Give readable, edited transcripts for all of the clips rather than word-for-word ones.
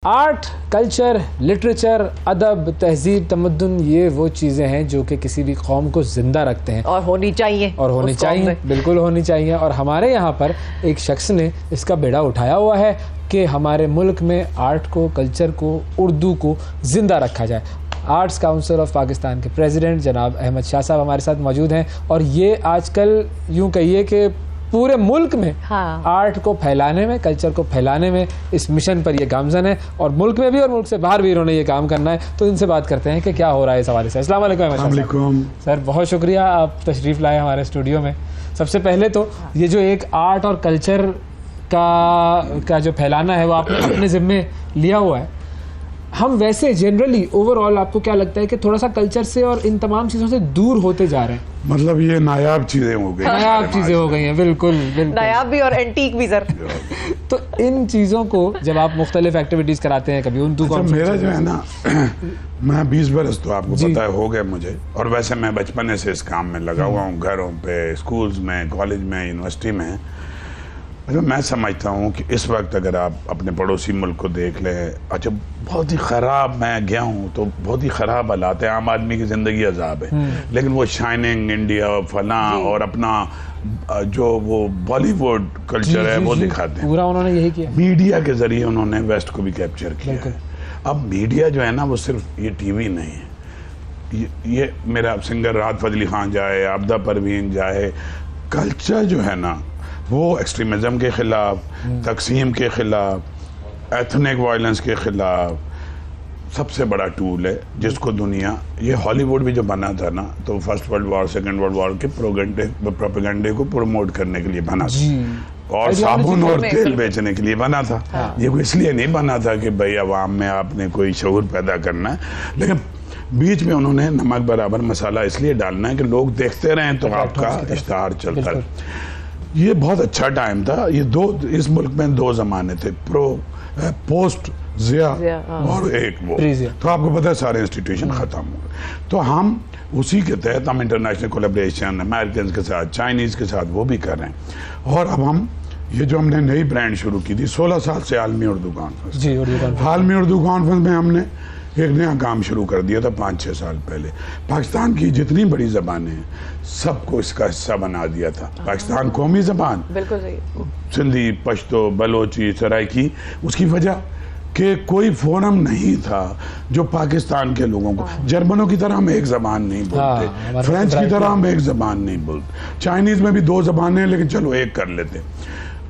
Art, culture, literature, अदब, तहजीब, तमद्दुन, ये वो चीज़ें हैं जो कि किसी भी कौम को ज़िंदा रखते हैं और होनी चाहिए बिल्कुल होनी चाहिए। और हमारे यहाँ पर एक शख्स ने इसका बेड़ा उठाया हुआ है कि हमारे मुल्क में आर्ट को, कल्चर को, उर्दू को ज़िंदा रखा जाए। आर्ट्स काउंसिल ऑफ पाकिस्तान के प्रेसिडेंट जनाब अहमद शाह साहब हमारे साथ मौजूद हैं और ये आजकल यूँ कहिए कि पूरे मुल्क में आर्ट को फैलाने में, कल्चर को फैलाने में इस मिशन पर ये गामजन है और मुल्क में भी और मुल्क से बाहर भी इन्होंने ये काम करना है। तो इनसे बात करते हैं कि क्या हो रहा है इस हवाले से। अस्सलाम वालेकुम सर, बहुत शुक्रिया आप तशरीफ़ लाए हमारे स्टूडियो में। सबसे पहले तो ये जो एक आर्ट और कल्चर का जो फैलाना है वो आपने अपने ज़िम्मे लिया हुआ है। हम वैसे जनरली ओवरऑल आपको क्या लगता है कि थोड़ा सा कल्चर से और इन तमाम चीज़ों से दूर होते जा रहे हैं? मतलब ये नायाब चीज़ें हो गई, नायाब चीज़ें हो गई हैं। बिल्कुल नायाब भी और एंटीक भी सर। तो इन चीज़ों को जब आप मुख्तलिफ एक्टिविटीज़ कराते हैं, कभी उर्दू अच्छा, मेरा जो है ना मैं 20 बरस तो आपको पता है हो गए मुझे, और वैसे मैं बचपन से इस काम में लगा हुआ हूँ, घरों पे, स्कूल्स में, कॉलेज में, यूनिवर्सिटी में। अच्छा, मैं समझता हूँ कि इस वक्त अगर आप अपने पड़ोसी मुल्क को देख लें, अच्छा बहुत ही ख़राब, मैं गया हूँ तो बहुत ही ख़राब हालात है, आम आदमी की ज़िंदगी अजाब है, लेकिन वो शाइनिंग इंडिया फलां और अपना जो वो बॉलीवुड कल्चर है वो दिखाते हैं। पूरा उन्होंने यही किया, मीडिया के ज़रिए उन्होंने वेस्ट को भी कैप्चर किया है। अब मीडिया जो है ना वो सिर्फ ये टीवी नहीं है, ये मेरा सिंगर राहत फजली खान जाए, आबदा परवीन जाए, कल्चर जो है ना वो एक्सट्रीमिज़म के ख़िलाफ़, तकसीम के ख़िलाफ़, एथनिक वायलेंस के ख़िलाफ़ सबसे बड़ा टूल है जिसको दुनिया, ये हॉलीवुड भी जो बना था ना तो first world war, second world war के प्रोपेगेंडे को प्रमोट करने के लिए बना था और साबुन और तेल बेचने के लिए बना था। ये कोई इसलिए नहीं बना था कि भाई अवाम में आपने कोई शऊर पैदा करना है, लेकिन बीच में उन्होंने नमक बराबर मसाला इसलिए डालना है कि लोग देखते रहें तो आपका इश्तहार चलता है। ये बहुत अच्छा टाइम था। ये इस मुल्क में दो ज़माने थे, पोस्ट ज़िया और एक वो, तो आपको पता है सारे इंस्टीट्यूशन ख़त्म हो गए। तो हम उसी के तहत हम इंटरनेशनल कोलैबोरेशन अमेरिकन के साथ, चाइनीज़ के साथ वो भी कर रहे हैं। और अब हम ये जो हमने नई ब्रांड शुरू की थी 16 साल से, आलमी उर्दू कॉन्फ्रेंस, आलमी उर्दू कॉन्फ्रेंस में हमने एक नया काम शुरू कर दिया था 5-6 साल पहले। पाकिस्तान की जितनी बड़ी ज़बानें हैं सबको इसका हिस्सा बना दिया था। पाकिस्तान कौमी ज़बान, बिल्कुल सही, सिंधी, पश्तो, बलोची, सराइकी, उसकी वजह कि कोई फोरम नहीं था जो पाकिस्तान के लोगों को, जर्मनों की तरह हम एक ज़बान नहीं बोलते, फ्रेंच की तरह हम एक ज़बान नहीं बोलते, चाइनीज़ में भी 2 ज़बानें हैं लेकिन चलो एक कर लेते।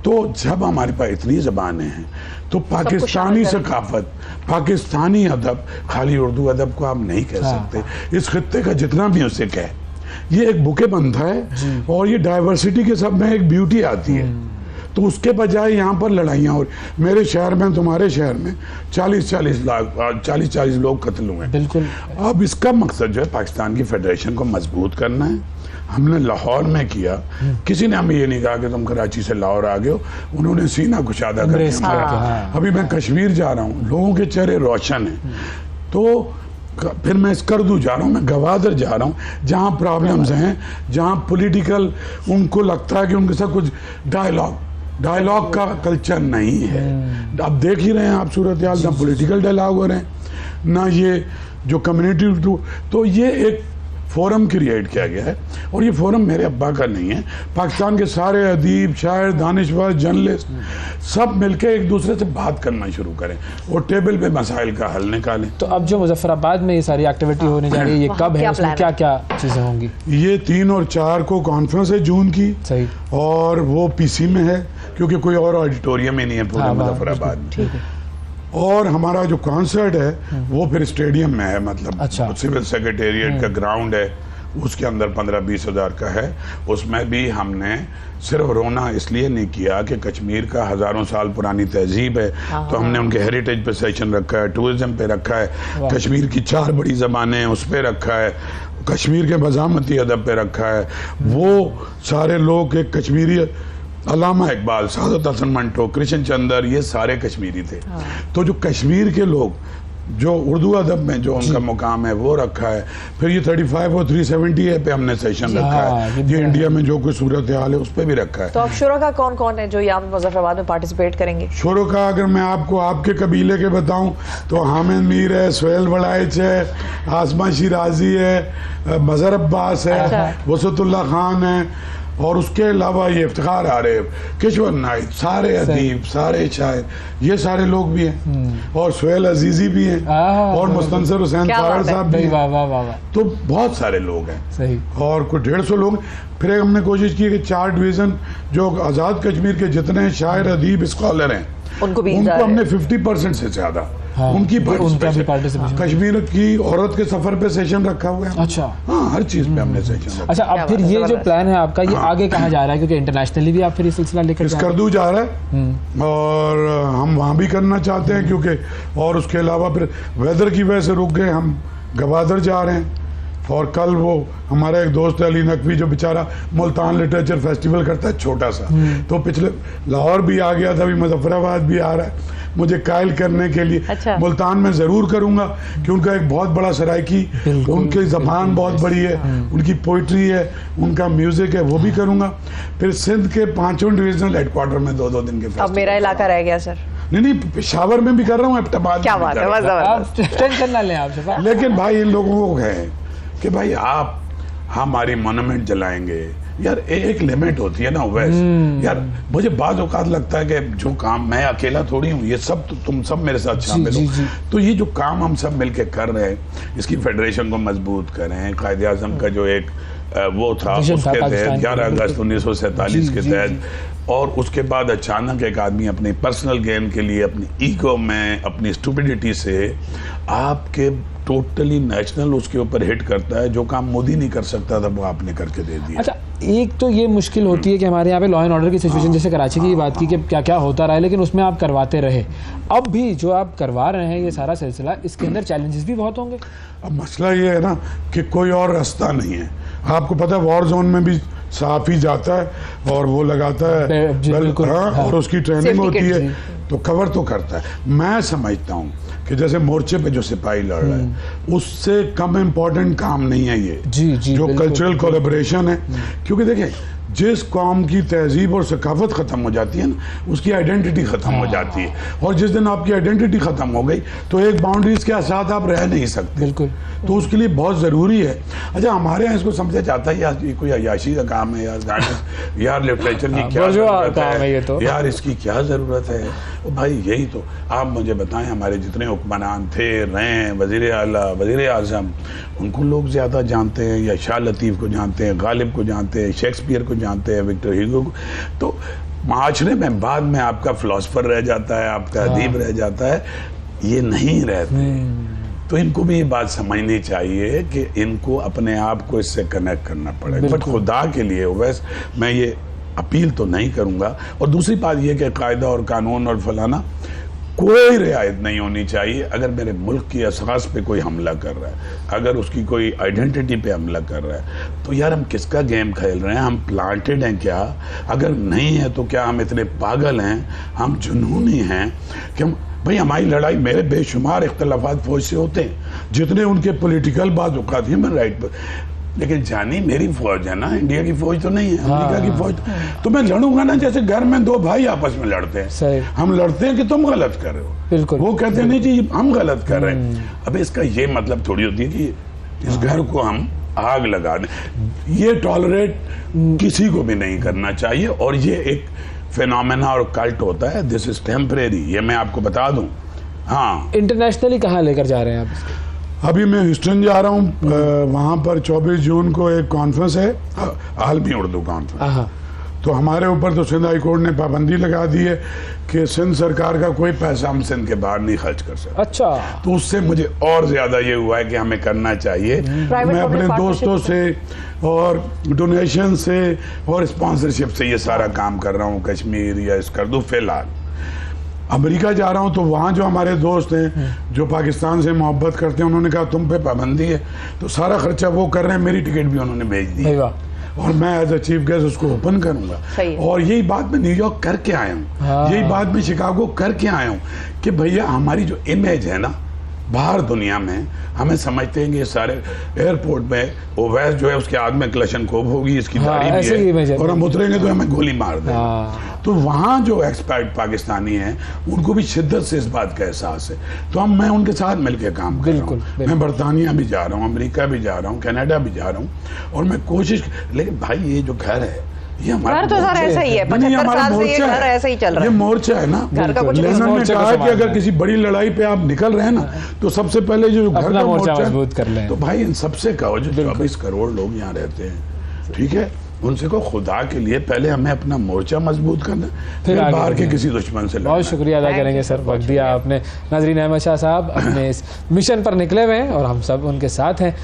तो जब हमारे पास इतनी ज़बानें हैं तो पाकिस्तानी सकाफत, पाकिस्तानी अदब, खाली उर्दू अदब को आप नहीं कह सकते। इस खित्ते का जितना भी उसे कहे, ये एक बुके बनता है और ये डाइवर्सिटी के सब में एक ब्यूटी आती है। तो उसके बजाय यहाँ पर लड़ाइयाँ, और मेरे शहर में, तुम्हारे शहर में 40-40 लोग कत्ल हुए। बिल्कुल। अब इसका मकसद जो है पाकिस्तान की फेडरेशन को मजबूत करना है। हमने लाहौर में किया, किसी ने हमें ये नहीं कहा कि तुम कराची से लाहौर आ गए हो, उन्होंने सीना कुशादा करके। अभी मैं कश्मीर जा रहा हूँ, लोगों के चेहरे रोशन हैं। तो फिर मैं स्कर्दू जा रहा हूँ, मैं गवादर जा रहा हूँ, जहाँ प्रॉब्लम्स हैं, जहाँ पॉलिटिकल उनको लगता है कि उनके साथ कुछ डायलॉग का कल्चर नहीं है। अब देख ही रहे हैं आप सूरत हाल, ना पॉलिटिकल डायलॉग हो रहे हैं, ना ये जो कम्युनिटी। तो ये एक फोरम क्रिएट किया गया है, और ये फोरम मेरे अब्बा का नहीं है, पाकिस्तान के सारे अदीब, शायर, दानिशवर, जर्नलिस्ट सब मिलकर एक दूसरे से बात करना शुरू करें और टेबल पे मसाइल का हल निकालें। तो अब जो मुजफ्फराबाद में ये सारी एक्टिविटी होने जा रही है, ये कब है, उसमें क्या क्या चीज़ें होंगी? ये 3 और 4 को कॉन्फ्रेंस है जून की। सही। और वो पीसी में है क्योंकि कोई और ऑडिटोरियम ही नहीं है पूरे मुजफ्फराबाद में। और हमारा जो कॉन्सर्ट है वो फिर स्टेडियम में है, मतलब सिविल सेक्रेटेरिएट का ग्राउंड है, उसके अंदर 15-20 हज़ार का है। उसमें भी हमने सिर्फ रोना इसलिए नहीं किया कि कश्मीर का हज़ारों साल पुरानी तहजीब है, तो हमने उनके हेरिटेज पे सेशन रखा है, टूरिज्म पे रखा है, कश्मीर की 4 बड़ी ज़बानें उस पर रखा है, कश्मीर के मज़ामती अदब पे रखा है। वो सारे लोग एक कश्मीरी, अल्लामा इकबाल, सादत हसन मंटो, कृष्ण चंद्र, ये सारे कश्मीरी थे। तो जो कश्मीर के लोग जो उर्दू अदब में जो उनका मुकाम है वो रखा है। फिर ये 35 और 370 पे हमने सेशन रखा है, ये इंडिया में जो कोई सूरत हाल है उस पर भी रखा है। तो अब शुरा कौन कौन है जो यहाँ पे मुजफ्फराबाद में पार्टिसिपेट करेंगे? शुरा अगर मैं आपको आपके कबीले के बताऊं तो हामिद मीर है, सोहेल वड़ाइच है, आसमा शिराजी है, मजहर अब्बास है, वसतुल्लाह खान है, और उसके अलावा ये इफ्तिखार आरिफ, किशवर नाइक, सारे अदीब, सारे शायर, ये सारे लोग भी हैं, और सोहेल अजीजी भी हैं, और मुस्तनसर हुसैन तारड़ साहब भी हैं। तो बहुत सारे लोग हैं सही। और कुछ 150 लोग। फिर हमने कोशिश की कि 4 डिवीज़न जो आज़ाद कश्मीर के जितने शायर, अदीब, स्कॉलर हैं उनको हमने 50% से ज़्यादा उनकी पार्टिसिपेशन, कश्मीर की औरत के सफर पे सेशन रखा हुआ है। अच्छा, हाँ, हर चीज पे हमने सेशन रखा। अच्छा, अब फिर ये जो प्लान है आपका, ये आगे कहाँ जा रहा है? क्योंकि इंटरनेशनली भी आप फिर ये सिलसिला लेकर स्कर्दू जा रहा है और हम वहाँ भी करना चाहते हैं, क्योंकि और उसके अलावा फिर वेदर की वजह से रुक गए, हम गवादर जा रहे हैं। और कल वो हमारा एक दोस्त अली नकवी जो बेचारा मुल्तान लिटरेचर फेस्टिवल करता है छोटा सा, तो पिछले लाहौर भी आ गया था, अभी मुजफ्फराबाद भी आ रहा है मुझे कायल करने के लिए। अच्छा। मुल्तान में ज़रूर करूँगा कि उनका एक बहुत बड़ा सराइकी, उनकी ज़बान बहुत बड़ी है, उनकी पोइट्री है, उनका म्यूज़िक है, वो भी करूँगा। फिर सिंध के 5 डिविजनल हेडक्वार्टर में 2-2 दिन के। अब मेरा इलाका रह गया सर। नहीं, पेशावर में भी कर रहा हूँ, एबटाबाद क्या बात है, लेकिन भाई इन लोगों को है कि भाई आप हमारी मोनूमेंट जलाएंगे यार, एक लिमिट होती है ना वैसे। यार मुझे बाज़ औक़ात लगता है कि जो काम, मैं अकेला थोड़ी हूँ, ये सब तो तुम सब मेरे साथ शामिल हो, तो ये जो काम हम सब मिलके कर रहे हैं, इसकी फेडरेशन को मजबूत करें। कायदे आज़म का जो एक वो था उसके तहत 11 अगस्त 1947 के तहत, और उसके बाद अचानक एक आदमी अपनी पर्सनल गेन के लिए अपनी ईगो में, अपनी स्टूपिडिटी से आपके टोटली नेशनल उसके ऊपर हिट करता है। जो काम मोदी नहीं कर सकता था वो आपने करके दे दिया। अच्छा, एक तो ये मुश्किल होती है कि हमारे यहाँ पे लॉ एंड ऑर्डर की सिचुएशन, जैसे कराची की बात की कि क्या क्या होता रहा है, लेकिन उसमें आप करवाते रहे। अब भी जो आप करवा रहे हैं ये सारा सिलसिला, इसके अंदर चैलेंजेस भी बहुत होंगे। अब मसला ये है ना कि कोई और रास्ता नहीं है। आपको पता है वॉर जोन में भी साफ ही जाता है और वो लगाता है, हाँ, और उसकी ट्रेनिंग होती है, तो कवर तो करता है। मैं समझता हूँ कि जैसे मोर्चे पे जो सिपाही लड़ रहा है उससे कम इम्पोर्टेंट काम नहीं है ये, जो कल्चरल कोलैबोरेशन है। क्योंकि देखिए, जिस कौम की तहजीब और सकाफत ख़त्म हो जाती है ना, उसकी आइडेंटिटी ख़त्म हो जाती है, और जिस दिन आपकी आइडेंटिटी ख़त्म हो गई तो एक बाउंड्रीज के साथ आप रह नहीं सकते। बिल्कुल। तो उसके लिए बहुत ज़रूरी है। अच्छा, हमारे यहाँ इसको समझा जाता है यार ये कोई अयाशी का काम है, यार लिटरेचर की क्या ज़रूरत है, ये तो यार इसकी क्या ज़रूरत है। तो भाई यही तो आप मुझे बताएं, हमारे जितने हुक्मरान थे, रहे, वज़ीर आला, वज़ीर आज़म, उनको लोग ज़्यादा जानते हैं या शाह लतीफ़ को जानते हैं, गालिब को जानते हैं, शेक्सपियर को जानते हैं, विक्टर ह्यूगो को। तो माशरे में बाद में आपका फ़िलासफ़र रह जाता है, आपका अदीब रह जाता है, ये नहीं रहते। तो इनको भी ये बात समझनी चाहिए कि इनको अपने आप को इससे कनेक्ट करना पड़ेगा। बट खुदा के लिए वैसे मैं ये अपील तो नहीं करूँगा। और दूसरी बात ये कि कायदा और कानून और फलाना कोई रियायत नहीं होनी चाहिए। अगर मेरे मुल्क की असास पे कोई हमला कर रहा है, अगर उसकी कोई आइडेंटिटी पे हमला कर रहा है, तो यार हम किसका गेम खेल रहे हैं? हम प्लांटेड हैं क्या? अगर नहीं है तो क्या हम इतने पागल हैं, हम जुनूनी हैं कि हम, भाई हमारी लड़ाई, मेरे बेशुमार इख्तलाफात फौज से होते हैं, जितने उनके पॉलिटिकल बात औकात ह्यूमन राइट पर, लेकिन जानी मेरी फौज है ना, इंडिया की फौज तो नहीं है, अमेरिका की फौज। तो मैं लड़ूंगा ना जैसे घर में 2 भाई आपस में लड़ते हैं। हम लड़ते हैं कि तुम गलत कर रहे हो, बिल्कुल। वो कहते हैं नहीं जी हम गलत कर रहे हैं। अब इसका ये मतलब थोड़ी होती है कि इस घर को हम आग लगा दें। ये टॉलरेट किसी को भी नहीं करना चाहिए, और ये एक फिनोमेना और कल्ट होता है। दिस इज टेम्परेरी, ये मैं आपको बता दूं। हाँ, इंटरनेशनली कहाँ लेकर जा रहे हैं आप? अभी मैं ह्यूस्टन जा रहा हूँ, वहाँ पर 24 जून को एक कॉन्फ्रेंस है, आलमी उर्दू कॉन्फ्रेंस। तो हमारे ऊपर तो सिंध हाई कोर्ट ने पाबंदी लगा दी है कि सिंध सरकार का कोई पैसा हम सिंध के बाहर नहीं खर्च कर सकते। अच्छा। तो उससे मुझे और ज़्यादा ये हुआ है कि हमें करना चाहिए। मैं अपने दोस्तों से और डोनेशन से और स्पॉन्सरशिप से ये सारा काम कर रहा हूँ, कश्मीर या इस कर दूँ। फिलहाल अमेरिका जा रहा हूँ, तो वहाँ जो हमारे दोस्त हैं जो पाकिस्तान से मोहब्बत करते हैं, उन्होंने कहा तुम पे पाबंदी है, तो सारा खर्चा वो कर रहे हैं। मेरी टिकट भी उन्होंने भेज दी और मैं एज अ चीफ गेस्ट उसको ओपन करूँगा। और यही बात मैं न्यूयॉर्क करके आया हूँ, यही बात मैं शिकागो करके आया हूँ कि भैया हमारी जो इमेज है ना, बाहर दुनिया में हमें समझते हैं कि ये सारे एयरपोर्ट में ओवैस जो है उसके हाथ में क्लशनकोव होगी, इसकी हाँ, दाढ़ी ऐसे ही भी इमेज है है। और हम उतरेंगे तो हमें गोली मार देंगे। हाँ। तो वहाँ जो एक्सपर्ट पाकिस्तानी हैं उनको भी शिद्दत से इस बात का एहसास है। तो मैं उनके साथ मिलकर काम कर रहा बिल्कुल, हूँ। बिल्कुल। मैं बरतानिया भी जा रहा हूँ, अमेरिका भी जा रहा हूँ, कनाडा भी जा रहा हूँ, और मैं कोशिश, लेकिन भाई ये जो घर है ये हमारा घर तो सर ऐसा ही है, नहीं, 75 हमारा साल से ये मोर्चा घर है। ऐसा ही चल रहा ये है। मोर्चा है ना, घर का कुछ लेनिन ने मोर्चे को कहा कि संभालना अगर है। किसी बड़ी लड़ाई पे आप निकल रहे हैं ना, तो सबसे पहले जो घर अपना का मोर्चा मोर्चा मजबूत कर लें। तो भाई इन सबसे कहो जो 24 करोड़ लोग यहाँ रहते हैं, ठीक है, उनसे को खुदा के लिए पहले हमें अपना मोर्चा मजबूत करना, फिर आगे बाहर के बढ़ना। किसी दुश्मन से लड़ना। बहुत शुक्रिया अदा करेंगे सर, वक्त दिया आपने। नाजरीन, अहमद शाह साहब अपने इस मिशन पर निकले हुए हैं और हम सब उनके साथ हैं।